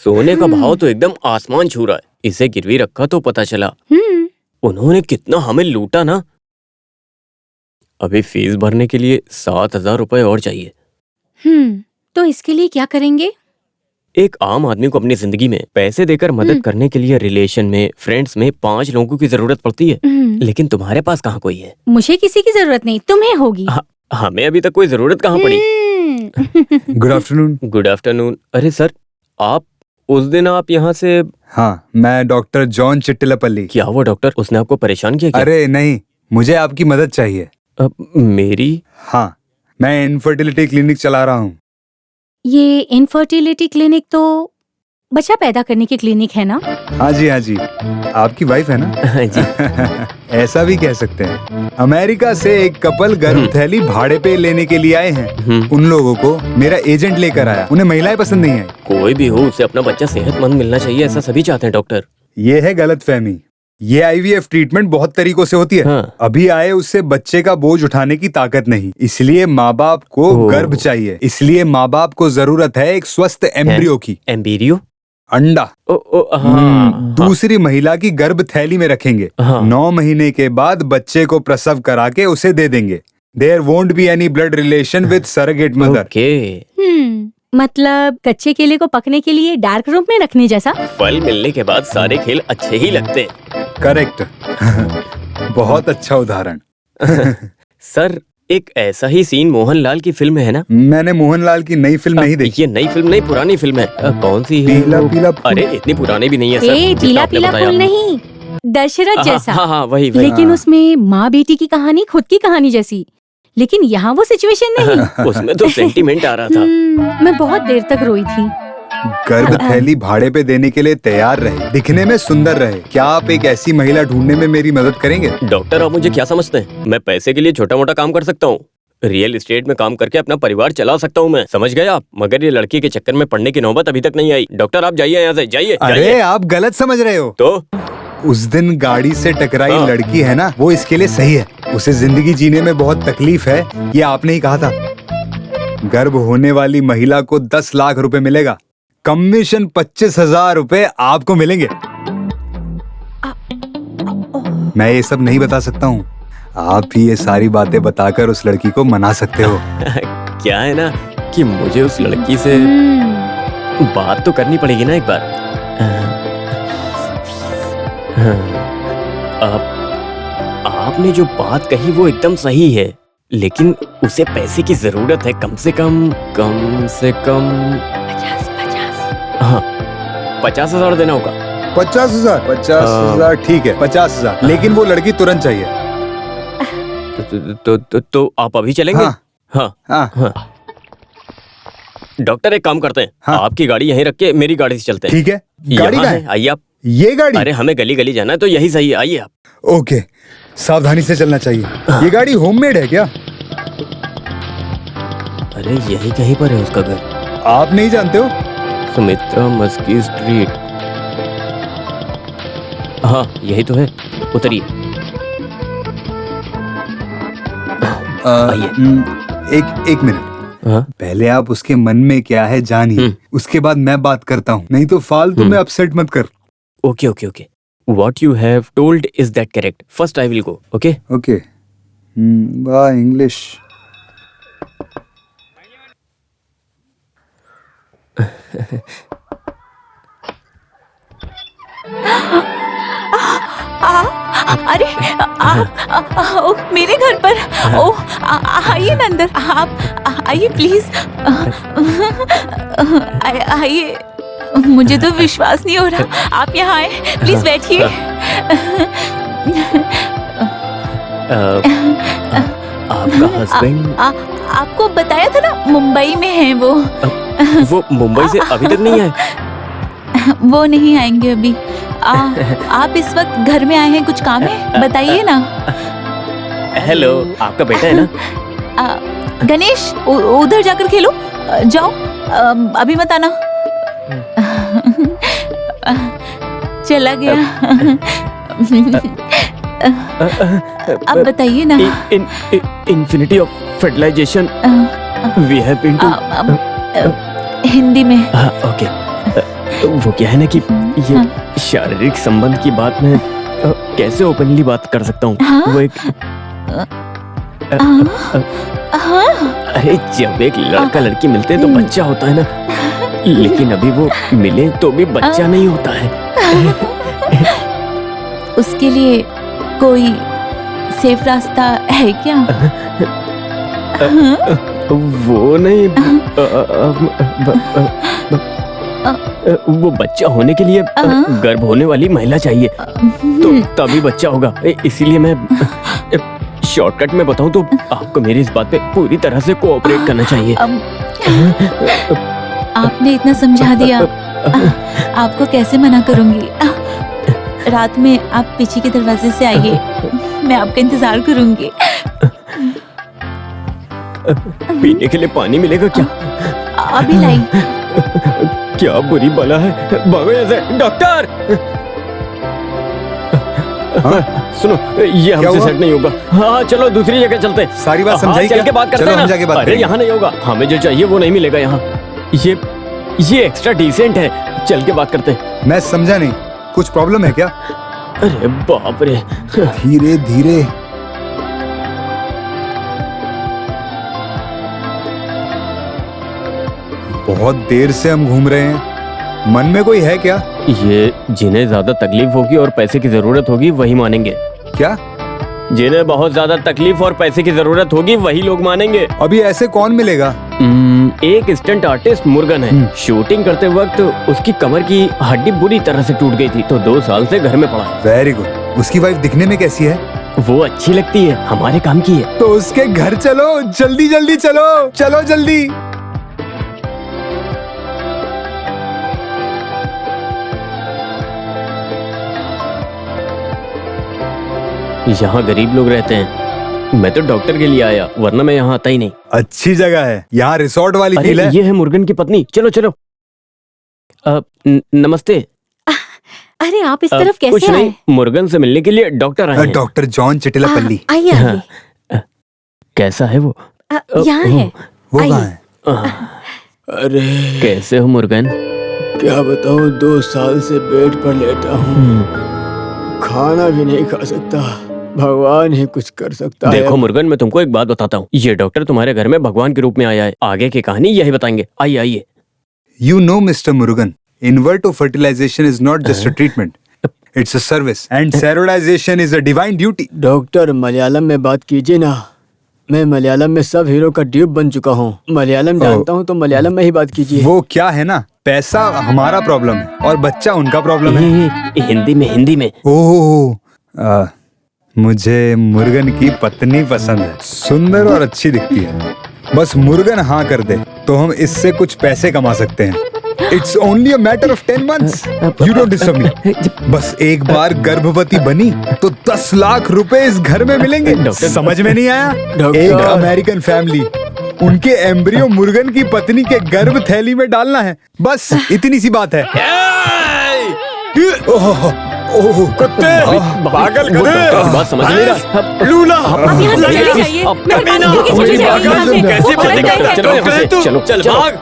सोने का भाव तो एकदम आसमान छू रहा है। इसे गिरवी रखा तो पता चला। उन्होंने कितना हमें लूटा ना। अभी फीस भरने के लिए 7,000 रुपए और चाहिए। तो इसके लिए क्या करेंगे? एक आम आदमी को अपनी जिंदगी में पैसे देकर मदद करने के लिए रिलेशन में, फ्रेंड्स में 5 लोगों की जरूरत पड़ती है। लेकिन तुम्हारे पास कहाँ कोई है? मुझे किसी की जरूरत नहीं, तुम्हें होगी। हमें अभी तक कोई जरूरत कहाँ पड़ी। Good afternoon. Good afternoon. अरे सर, आप उस दिन आप यहाँ से? हाँ, मैं डॉक्टर जॉन चिट्टिलापल्ली। क्या हुआ डॉक्टर? उसने आपको परेशान किया क्या? अरे नहीं, मुझे आपकी मदद चाहिए। मेरी? हाँ, मैं इनफर्टिलिटी क्लिनिक चला रहा हूँ। ये इनफर्टिलिटी क्लिनिक तो बच्चा पैदा करने की क्लिनिक है ना? हाँ जी, हाँ जी। आपकी वाइफ है ना? हाँ जी। ऐसा भी कह सकते हैं। अमेरिका से एक कपल गर्भ थैली भाड़े पे लेने के लिए आए हैं। उन लोगों को मेरा एजेंट लेकर आया। उन्हें महिलाएं पसंद नहीं है। कोई भी हो, उसे अपना बच्चा सेहतमंद मिलना चाहिए, ऐसा सभी चाहते हैं डॉक्टर। ये है गलतफहमी। ये IVF ट्रीटमेंट बहुत तरीकों से होती है। हाँ। अभी आए उससे बच्चे का बोझ उठाने की ताकत नहीं, इसलिए माँ बाप को गर्भ चाहिए। इसलिए माँ बाप को जरूरत है एक स्वस्थ एम्ब्रियो की। एम्ब्रियो? अंडा। हाँ। दूसरी महिला की गर्भ थैली में रखेंगे। 9 महीने के बाद बच्चे को प्रसव करा के उसे दे देंगे। There won't be any blood relation with surrogate mother. मतलब कच्चे केले को पकने के लिए डार्क रूम में रखने जैसा? फल मिलने के बाद सारे खेल अच्छे ही लगते हैं। करेक्ट। बहुत अच्छा उदाहरण। सर, एक ऐसा ही सीन मोहनलाल की फिल्म में है ना? मैंने मोहनलाल की नई फिल्म नहीं देखी। ये नई फिल्म नहीं, पुरानी फिल्म है। कौन सी है? पीला पीला फूल। अरे इतनी पुरानी भी नहीं है सर। पीला पीला फूल नहीं, दशरथ जैसा। हाँ, वही। लेकिन उसमें माँ बेटी की कहानी खुद की कहानी जैसी। लेकिन यहाँ वो सिचुएशन नहीं। उसमें तो सेंटीमेंट आ रहा था। मैं बहुत देर तक रोई थी। गर्भ थैली भाड़े पे देने के लिए तैयार रहे, दिखने में सुंदर रहे। क्या आप एक ऐसी महिला ढूंढने में मेरी मदद करेंगे? डॉक्टर, आप मुझे क्या समझते हैं? मैं पैसे के लिए छोटा मोटा काम कर सकता हूँ। रियल एस्टेट में काम करके अपना परिवार चला सकता हूँ मैं, समझ गए आप? मगर ये लड़की के चक्कर में पड़ने की नौबत अभी तक नहीं आई। डॉक्टर, आप जाइए यहाँ से, जाइए। अरे आप गलत समझ रहे हो। तो उस दिन गाड़ी से टकराई लड़की है ना, वो इसके लिए सही है। उसे जिंदगी जीने में बहुत तकलीफ है, ये आपने ही कहा था। गर्भ होने वाली महिला को 10 लाख रुपए मिलेगा। कमीशन 25,000 रुपए आपको मिलेंगे। मैं ये सब नहीं बता सकता हूँ। आप भी ये सारी बातें बताकर उस लड़की को मना सकते हो। क्या है ना कि मुझे उस लड़की से बात तो करनी पड़ेगी ना एक बार। आपने जो बात कही वो एकदम सही है, लेकिन उसे पैसे की जरूरत है। कम से कम 50,000 देना होगा। 50,000 ठीक है, 50,000। लेकिन वो लड़की तुरंत चाहिए। तो आप अभी चलेंगे? हाँ। डॉक्टर, एक काम करते हैं। आपकी गाड़ी यहीं रख के मेरी गाड़ी से चलते हैं। ठीक है। गाड़ी कहाँ है? आइए आप। ये गाड़ी? अरे हमें गली गली जाना है तो यही सही है, आइए आप। ओके, सावधानी से चलना चाहिए। ये गाड़ी होममेड है क्या? अरे यही कहीं पर है उसका घर। आप नहीं जानते हो? सुमित्रा मस्की स्ट्रीट। हाँ, यही तो है। उतरिए। एक मिनट। पहले आप उसके मन में क्या है जानिए, उसके बाद मैं बात करता हूँ। नहीं तो फालतू में अपसेट मत कर। Okay. What you have told is that correct. First I will go. Okay? Okay. वाह, इंग्लिश। अरे मेरे घर पर। आइए ना अंदर। आप आइए प्लीज। आइए। मुझे तो विश्वास नहीं हो रहा आप यहाँ आए। प्लीज बैठिए। आपका हस्बैंड? आपको बताया था ना, मुंबई में है वो। वो मुंबई से अभी तक नहीं आए? वो नहीं आएंगे अभी। आप इस वक्त घर में आए हैं, कुछ काम है? बताइए ना। हेलो, आपका बेटा है ना? गणेश, उधर जाकर खेलो। जाओ, अभी मत आना। चला गया। अब बताइए ना। Infinity of fertilization we have been to. Hindi में। ओके। वो क्या है ना कि ये शारीरिक संबंध की बात मैं कैसे ओपनली बात कर सकता हूँ। हाँ? वो एक अरे जब एक लड़का लड़की मिलते हैं तो बच्चा होता है ना, लेकिन अभी वो मिले तो भी बच्चा नहीं होता है। उसके लिए कोई सेफ रास्ता है क्या? वो नहीं, वो बच्चा होने के लिए गर्भ होने वाली महिला चाहिए, तो तभी बच्चा होगा। इसीलिए मैं शॉर्टकट में बताऊं तो आपको मेरी इस बात पे पूरी तरह से कोऑपरेट करना चाहिए। आपने इतना समझा दिया, आपको कैसे मना करूंगी। रात में आप पीछे के दरवाजे से आइए, मैं आपका इंतजार करूंगी। पीने के लिए पानी मिलेगा क्या? अभी लाई। क्या बुरी बला है, भागो यहाँ से। डॉक्टर! सुनो, ये हमसे सेट नहीं होगा। हाँ चलो दूसरी जगह चलते हैं। सारी बात समझाई चल क्या? के बात करते चलो हैं हम ना। जाके बात अरे करेंगे। यहाँ नहीं होगा, हमें जो चाहिए वो नहीं मिलेगा यहाँ। ये एक्स्ट्रा डिसेंट है, चल के बात करते हैं। मैं समझा नहीं, कुछ प्रॉब्लम है क्या? अरे बाप रे। धीरे धीरे। बहुत देर से हम घूम रहे हैं, मन में कोई है क्या? ये जिन्हें ज्यादा तकलीफ होगी और पैसे की जरूरत होगी वही मानेंगे। क्या? जिन्हें बहुत ज्यादा तकलीफ और पैसे की जरूरत होगी वही लोग मानेंगे। अभी ऐसे कौन मिलेगा? एक स्टंट आर्टिस्ट मुर्गन है। शूटिंग करते वक्त उसकी कमर की हड्डी बुरी तरह से टूट गई थी, तो 2 साल से घर में पड़ा है। Very good. उसकी वाइफ दिखने में कैसी है? वो अच्छी लगती है, हमारे काम की है। तो उसके घर चलो, जल्दी जल्दी चलो, चलो जल्दी। यहाँ गरीब लोग रहते हैं। मैं तो डॉक्टर के लिए आया, वरना मैं यहाँ आता ही नहीं। अच्छी जगह है, यहाँ रिसोर्ट वाली फील अरे है। ये है मुर्गन की पत्नी। चलो चलो। नमस्ते। अरे आप इस तरफ कुछ कैसे आए? नहीं, मुर्गन से मिलने के लिए डॉक्टर आए हैं। Doctor John Chittilappilly. आइए आइए। कैसा है वो? यहाँ है। वो आइए। कहाँ है? अरे कैसे हो मुर्गन? क्या बताऊं, 2 साल से बेड पर लेटा हूँ, खाना भी नहीं खा सकता। भगवान ही कुछ कर सकता है। देखो मुर्गन, मैं तुमको एक बात बताता हूँ। ये डॉक्टर तुम्हारे घर में भगवान के रूप में आया है। आगे की कहानी यही बताएंगे। आइए आइए। You know, Mr. Murugan, in vitro fertilization is not just a treatment. It's a service. And sterilization is a divine duty. Doctor Malayalam में बात कीजिए ना। मैं मलयालम में सब हीरो का ड्यूप बन चुका हूँ। मलयालम जानता हूँ तो मलयालम में ही बात कीजिए। वो क्या है ना, पैसा हमारा प्रॉब्लम है और बच्चा उनका प्रॉब्लम है। हिंदी में। ओह, मुझे मुर्गन की पत्नी पसंद है, सुंदर और अच्छी दिखती है। बस मुर्गन हाँ कर दे तो हम इससे कुछ पैसे कमा सकते हैं। It's only a matter of 10 months. You don't disturb me. बस एक बार गर्भवती बनी तो 10 लाख रुपए इस घर में मिलेंगे। समझ में नहीं आया? एक अमेरिकन फैमिली, उनके एम्ब्रियो मुर्गन की पत्नी के गर्भ थैली में डालना है, बस इतनी सी बात है। ओह, कुत्ते, पागल गधे, बात समझ नहीं रहा। लूला, आप यहाँ से चले जाइए। मेहरबानी करके चले जाइए यहाँ से। कैसी वो बातें अलग करते जाइए। हो?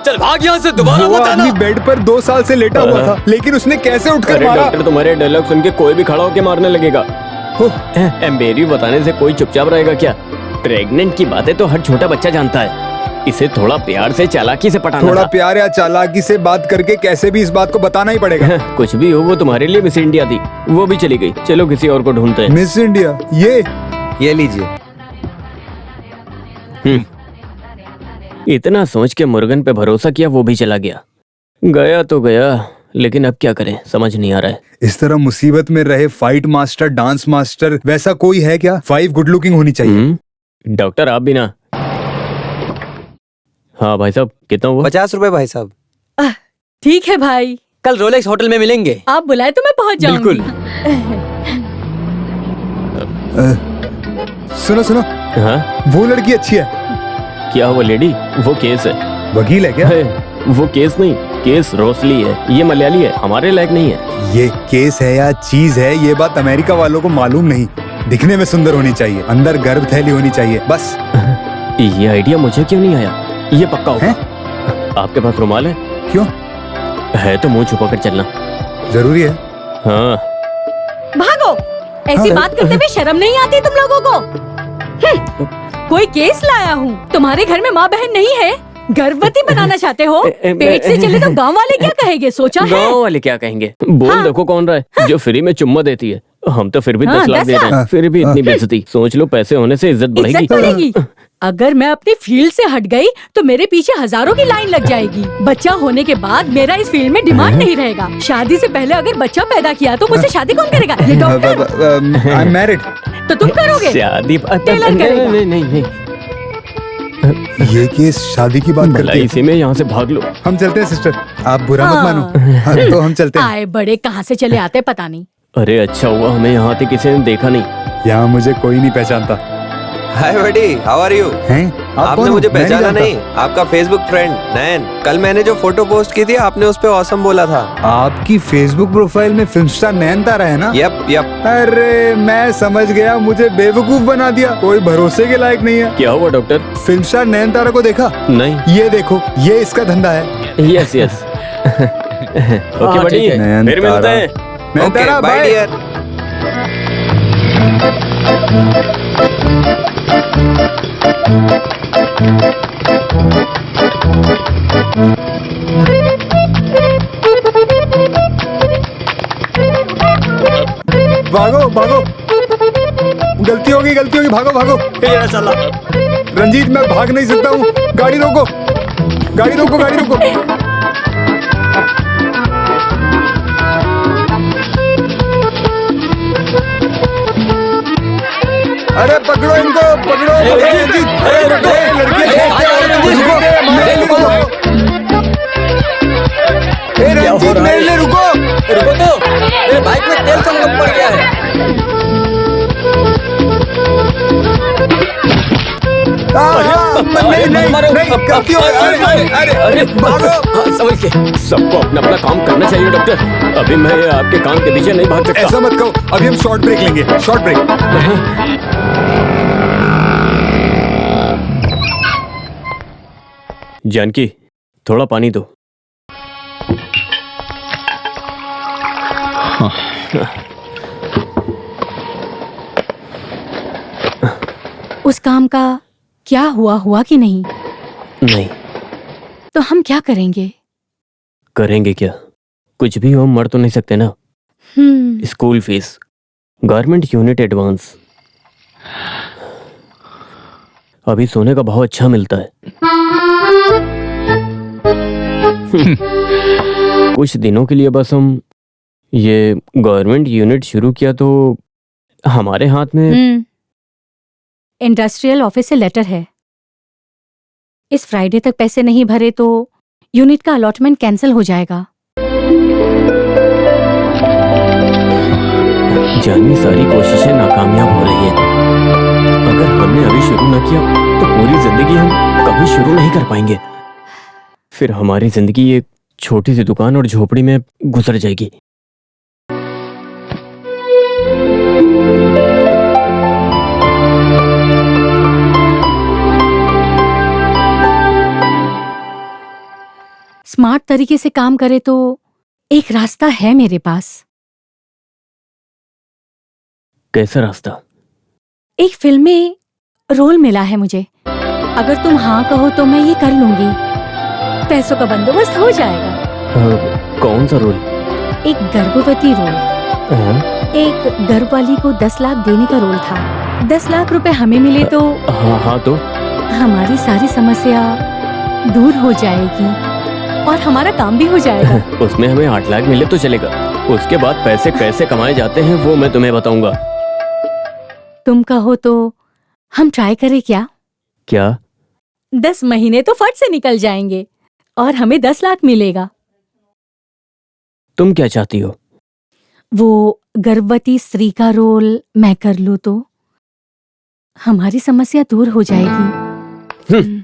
चल भाग यहाँ से, दोबारा वो मत आना। आदमी बेड पर 2 साल से लेटा हुआ था, लेकिन उसने कैसे उठकर अरे मारा? डॉक्टर, तुम्हारे डायलॉग सुन के कोई भी खड़ा होके मारने लगेगा। एम्बेरियो बताने से कोई चुपचाप रहेगा क्या? प्रेग्नेंट की बातें तो हर छोटा बच्चा जानता है। इसे थोड़ा प्यार से चालाकी से पटाना थोड़ा था। प्यार या चालाकी से बात करके कैसे भी इस बात को बताना ही पड़ेगा। कुछ भी हो, वो तुम्हारे लिए मिस इंडिया थी, वो भी चली गई। चलो किसी और को ढूंढते हैं। मिस इंडिया, ये लीजिए। इतना सोच के मुर्गन पे भरोसा किया, वो भी चला गया। गया तो गया, लेकिन अब क्या करें समझ नहीं आ रहा है। इस तरह मुसीबत में रहे फाइट मास्टर, डांस मास्टर, वैसा कोई है क्या? 5 गुड लुकिंग होनी चाहिए। डॉक्टर आप भी ना। हाँ भाई साहब, कितना हुआ? 50 रुपए भाई साहब। ठीक है भाई, कल रोलेक्स होटल में मिलेंगे। आप बुलाए तो मैं पहुँच जाऊंगी। बिल्कुल। सुनो, हाँ वो लड़की अच्छी है। क्या वो लेडी? वो केस है। वकील है क्या? वो केस नहीं, केस रोसली है। ये मलयाली है, हमारे लायक नहीं है। ये केस है या चीज है, ये बात अमेरिका वालों को मालूम नहीं। दिखने में सुंदर होनी चाहिए, अंदर गर्भ थैली होनी चाहिए, बस। ये आइडिया मुझे क्यों नहीं आया? ये पक्का होगा। आपके पास रुमाल है? क्यों? है तो मुंह छुपा कर चलना। जरूरी है। हाँ। भागो, ऐसी बात करते हुए शर्म नहीं आती तुम लोगों को? कोई केस लाया हूँ। तुम्हारे घर में माँ बहन नहीं है, गर्भवती बनाना चाहते हो? पेट से चले तो गांव वाले क्या कहेंगे, सोचा है? गाँव वाले क्या कहेंगे? बोल देखो कौन रहा है जो फ्री में चुम्मा देती है। हम तो फिर भी 10 लाख दे रहे हैं, फिर भी इतनी बेइज्जती। सोच लो, पैसे होने से इज्जत इज्जत बढ़ेगी। अगर मैं अपनी फील्ड से हट गई तो मेरे पीछे हजारों की लाइन लग जाएगी। बच्चा होने के बाद मेरा इस फील्ड में डिमांड नहीं रहेगा। शादी से पहले अगर बच्चा पैदा किया तो मुझसे शादी कौन करेगा? ये डॉक्टर। I am married. तो तुम करोगे? शादी टेलर करेगा। नहीं। ये केस शादी की बात करते हैं। इसी में यहाँ से भाग लो। हम चलते हैं सिस्टर, आप बुरा मत मानो। हाँ, तो हम चलते हैं। आए बड़े कहाँ से चले आते पता नहीं। अरे अच्छा हुआ हमें यहाँ आते किसी ने देखा नहीं। यहाँ मुझे कोई नहीं पहचानता। हाय बडी, हाउ आर यू? हैं? आप आपने कौन हो? मुझे मैं पहचाना जानता। नहीं? आपका फेसबुक फ्रेंड नयन। कल मैंने जो फोटो पोस्ट की थी आपने उस पे ऑसम बोला था। आपकी फेसबुक प्रोफाइल में फिल्म स्टार नयन तारा है ना? यप। अरे मैं समझ गया, मुझे बेवकूफ बना दिया। कोई भरोसे के लायक नहीं है। क्या हुआ डॉक्टर? फिल्म स्टार नयन तारा को देखा? नहीं। ये देखो, ये इसका धंधा है। यस ओके बड़ी, ठीक है। नयन फिर मिलते तारा। हैं। नयन ओके, तारा, बाय बाय। डियर। भागो भागो, गलती होगी, भागो भागो। चला। रंजीत, मैं भाग नहीं सकता हूँ। गाड़ी रोको। अरे पकड़ो इनको, पकड़ो। रंजीत, लड़के रंजीत, मेरे लिए रुको। रुको तो, मेरे बाइक में तेल कम पड़ गया है। नहीं, गलती हो गई। अरे भागो। समझ के। सबको अपना अपना काम करना चाहिए डॉक्टर। अभी मैं आपके काम के पीछे नहीं भाग सकता। ऐसा मत कहो, अभी हम शॉर्ट ब्रेक लेंगे। Short break. जानकी, थोड़ा पानी दो। उस काम का क्या हुआ कि नहीं? नहीं। तो हम क्या करेंगे? करेंगे क्या? कुछ भी हो, मर तो नहीं सकते ना। School fees, garment unit advance. अभी सोने का भाव अच्छा मिलता है। कुछ दिनों के लिए बस हम ये गवर्नमेंट यूनिट शुरू किया तो हमारे हाथ में इंडस्ट्रियल ऑफिस से लेटर है। इस फ्राइडे तक पैसे नहीं भरे तो यूनिट का अलॉटमेंट कैंसिल हो जाएगा। जानवी, सारी कोशिशें नाकामयाब हो रही हैं। अगर हमने अभी शुरू न किया तो पूरी जिंदगी हम कभी शुरू नहीं कर पाएंगे। फिर हमारी जिंदगी एक छोटी सी दुकान और झोपड़ी में गुजर जाएगी। स्मार्ट तरीके से काम करे तो एक रास्ता है मेरे पास। कैसा रास्ता? एक फिल्म में रोल मिला है मुझे। अगर तुम हाँ कहो तो मैं ये कर लूंगी। पैसों का बंदोबस्त हो जाएगा। कौन सा रोल? एक गर्भवती रोल। एक गर्भ वाली को 10 लाख देने का रोल था। 10 लाख रुपए हमें मिले तो हाँ तो हमारी सारी समस्या दूर हो जाएगी और हमारा काम भी हो जाएगा। उसमें हमें 8 लाख मिले तो चलेगा। उसके बाद पैसे कैसे कमाए जाते हैं वो मैं तुम्हें बताऊंगा। तुम कहो तो हम ट्राई करें क्या? क्या? 10 महीने तो फट से निकल जाएंगे और हमें 10 लाख मिलेगा। तुम क्या चाहती हो? वो गर्भवती स्त्री का रोल मैं कर लूं तो हमारी समस्या दूर हो जाएगी।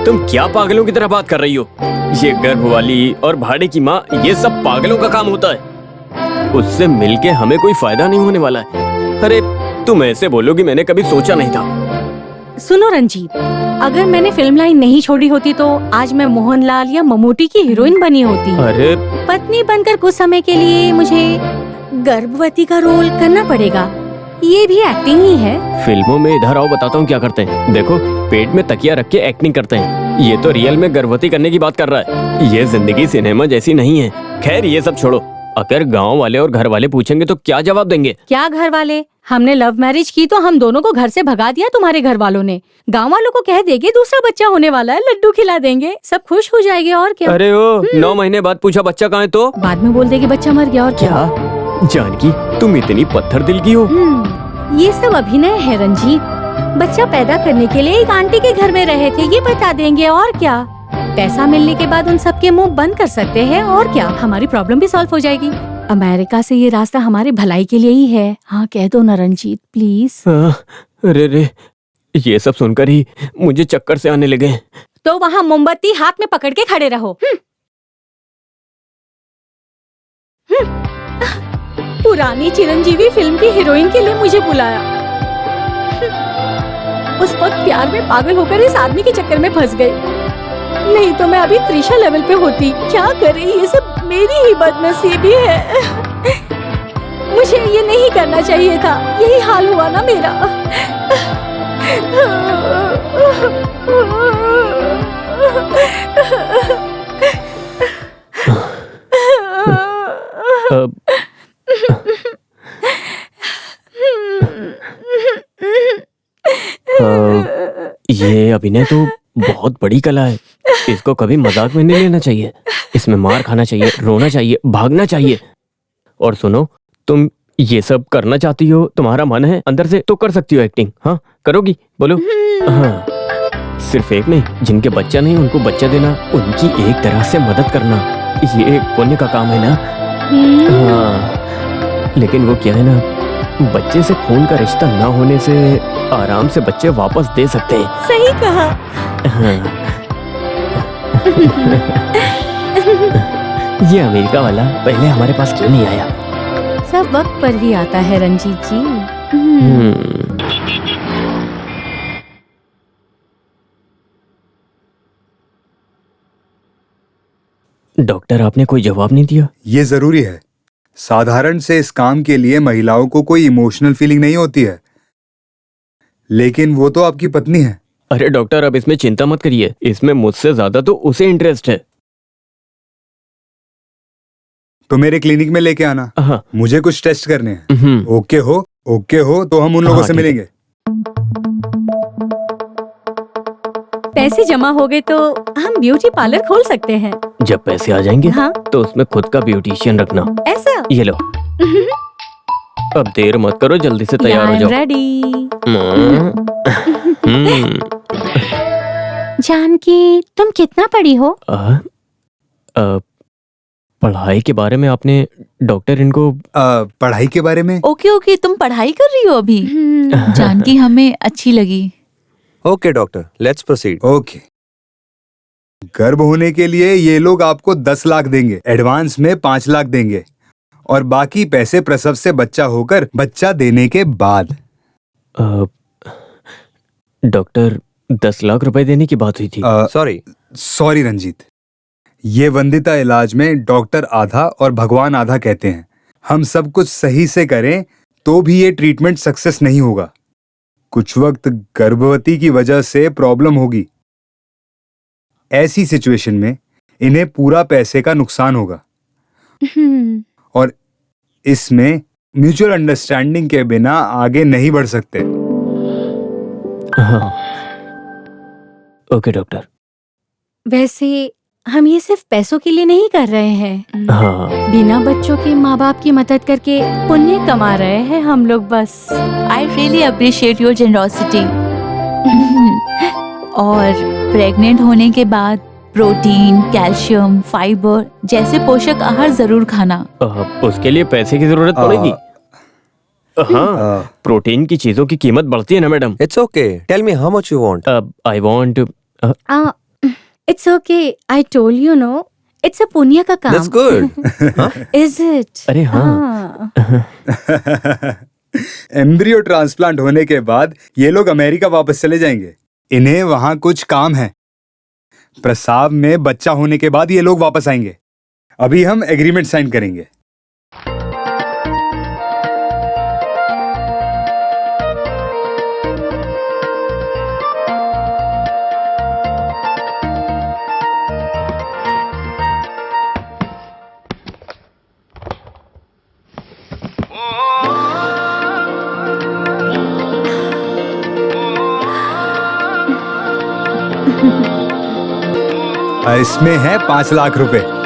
तुम क्या पागलों की तरह बात कर रही हो? ये गर्भ वाली और भाड़े की माँ, ये सब पागलों का काम होता है। उससे मिलके हमें कोई फायदा नहीं होने वाला है। अरे तुम ऐसे बोलोगी, मैंने कभी सोचा नहीं था। सुनो रंजीत, अगर मैंने फिल्म लाइन नहीं छोड़ी होती तो आज मैं मोहनलाल या ममूटी की हीरोइन बनी होती। अरे पत्नी बनकर कुछ समय के लिए मुझे गर्भवती का रोल करना पड़ेगा। ये भी एक्टिंग ही है। फिल्मों में इधर आओ बताता हूँ क्या करते हैं। देखो, पेट में तकिया रख के एक्टिंग करते हैं। ये तो रियल में गर्भवती करने की बात कर रहा है। ये जिंदगी सिनेमा जैसी नहीं है। खैर ये सब छोड़ो, अगर गांव वाले और घर वाले पूछेंगे तो क्या जवाब देंगे? क्या घर वाले? हमने लव मैरिज की तो हम दोनों को घर से भगा दिया तुम्हारे घर वालों ने। गांव वालों को कह देंगे दूसरा बच्चा होने वाला है, लड्डू खिला देंगे, सब खुश हो जाएंगे। और क्या? अरे ओ 9 महीने बाद पूछा बच्चा कहाँ है तो बाद में बोल देंगे बच्चा मर गया। और क्या? जानकी, तुम इतनी पत्थर दिल की हो। ये सब अभिनय है रंजीत। बच्चा पैदा करने के लिए एक आंटी के घर में रहे थे, ये बता देंगे। और क्या? पैसा मिलने के बाद उन सबके मुंह बंद कर सकते हैं। और क्या? हमारी प्रॉब्लम भी सॉल्व हो जाएगी। अमेरिका से ये रास्ता हमारे भलाई के लिए ही है। हाँ कह दो ना रंजीत प्लीज। अरे रे, ये सब सुनकर ही मुझे चक्कर से आने लगे। तो वहाँ मोमबत्ती हाथ में पकड़ के खड़े रहो। पुरानी चिरंजीवी फिल्म की हीरोइन के लिए मुझे बुलाया। उस वक्त प्यार में पागल होकर इस आदमी के चक्कर में फंस गई। नहीं तो मैं अभी त्रिशा लेवल पे होती। क्या करे, ये सब मेरी ही बदनसीबी है। मुझे ये नहीं करना चाहिए था। यही हाल हुआ ना मेरा। ये अभिनय तो बहुत बड़ी कला है। इसको कभी मजाक में नहीं लेना चाहिए। इसमें मार खाना चाहिए, रोना चाहिए, भागना चाहिए। और सुनो, तुम ये सब करना चाहती हो, तुम्हारा मन है अंदर से, तो कर सकती हो एक्टिंग। हाँ करोगी? बोलो। हाँ, सिर्फ एक नहीं, जिनके बच्चा नहीं उनको बच्चा देना, उनकी एक तरह से मदद करना, ये एक पुण्य का काम है ना। हाँ, लेकिन वो क्या है ना, बच्चे से खून का रिश्ता ना होने से आराम से बच्चे वापस दे सकते हैं। सही कहा। हाँ। ये अमेरिका वाला पहले हमारे पास क्यों नहीं आया? सब वक्त पर ही आता है रंजीत जी। डॉक्टर, आपने कोई जवाब नहीं दिया। ये जरूरी है। साधारण से इस काम के लिए महिलाओं को कोई इमोशनल फीलिंग नहीं होती है, लेकिन वो तो आपकी पत्नी है। अरे डॉक्टर, अब इसमें चिंता मत करिए। इसमें मुझसे ज्यादा तो उसे इंटरेस्ट है। तो मेरे क्लिनिक में लेके आना। हाँ। मुझे कुछ टेस्ट करने हैं। ओके हो तो हम उन लोगों से ठीक है। मिलेंगे। पैसे जमा हो गए तो हम ब्यूटी पार्लर खोल सकते हैं। जब पैसे आ जाएंगे हाँ। तो उसमें खुद का ब्यूटिशियन रखना। ऐसा? ये लो। अब देर मत करो, जल्दी से तैयार हो जाओ। रेडी। हम्म। जानकी, तुम कितना पढ़ी हो? पढ़ाई के बारे में आपने डॉक्टर इनको पढ़ाई के बारे में? ओके, तुम पढ़ाई कर रही हो अभी? जानकी हमें अच्छी लगी। Okay doctor, let's proceed. Okay. गर्भ होने के लिए ये लोग आपको 10 लाख देंगे, एडवांस में 5 लाख देंगे, और बाकी पैसे प्रसव से बच्चा होकर बच्चा देने के बाद। डॉक्टर, 10 लाख रुपए देने की बात हुई थी। सॉरी रंजीत, ये वंदिता इलाज में डॉक्टर आधा और भगवान आधा कहते हैं। हम सब कुछ सही से करें तो भी ये ट्रीटमेंट सक्सेस नहीं होगा। कुछ वक्त गर्भवती की वजह से प्रॉब्लम होगी। ऐसी सिचुएशन में इन्हें पूरा पैसे का नुकसान होगा, और इसमें म्यूचुअल अंडरस्टैंडिंग के बिना आगे नहीं बढ़ सकते। हाँ। Okay doctor. वैसे हम ये सिर्फ पैसों के लिए नहीं कर रहे हैं। हाँ। बिना बच्चों के माँ बाप की मदद करके पुण्य कमा रहे हैं हम लोग बस। I really appreciate your generosity. और प्रेग्नेंट होने के बाद प्रोटीन, कैल्शियम, फाइबर जैसे पोषक आहार जरूर खाना। उसके लिए पैसे की जरूरत पड़ेगी। हाँ, प्रोटीन की चीजों की कीमत बढ़ती है ना madam. It's okay, tell me how much you want. I want. It's okay, I told you no, it's a पुण्य का काम। That's good. Is it? अरे हाँ। एम्ब्रियो ट्रांसप्लांट होने के बाद ये लोग अमेरिका वापस चले जाएंगे। इन्हें वहां कुछ काम है। प्रसाव में बच्चा होने के बाद ये लोग वापस आएंगे। अभी हम एग्रीमेंट साइन करेंगे। इसमें है 5 लाख रुपए।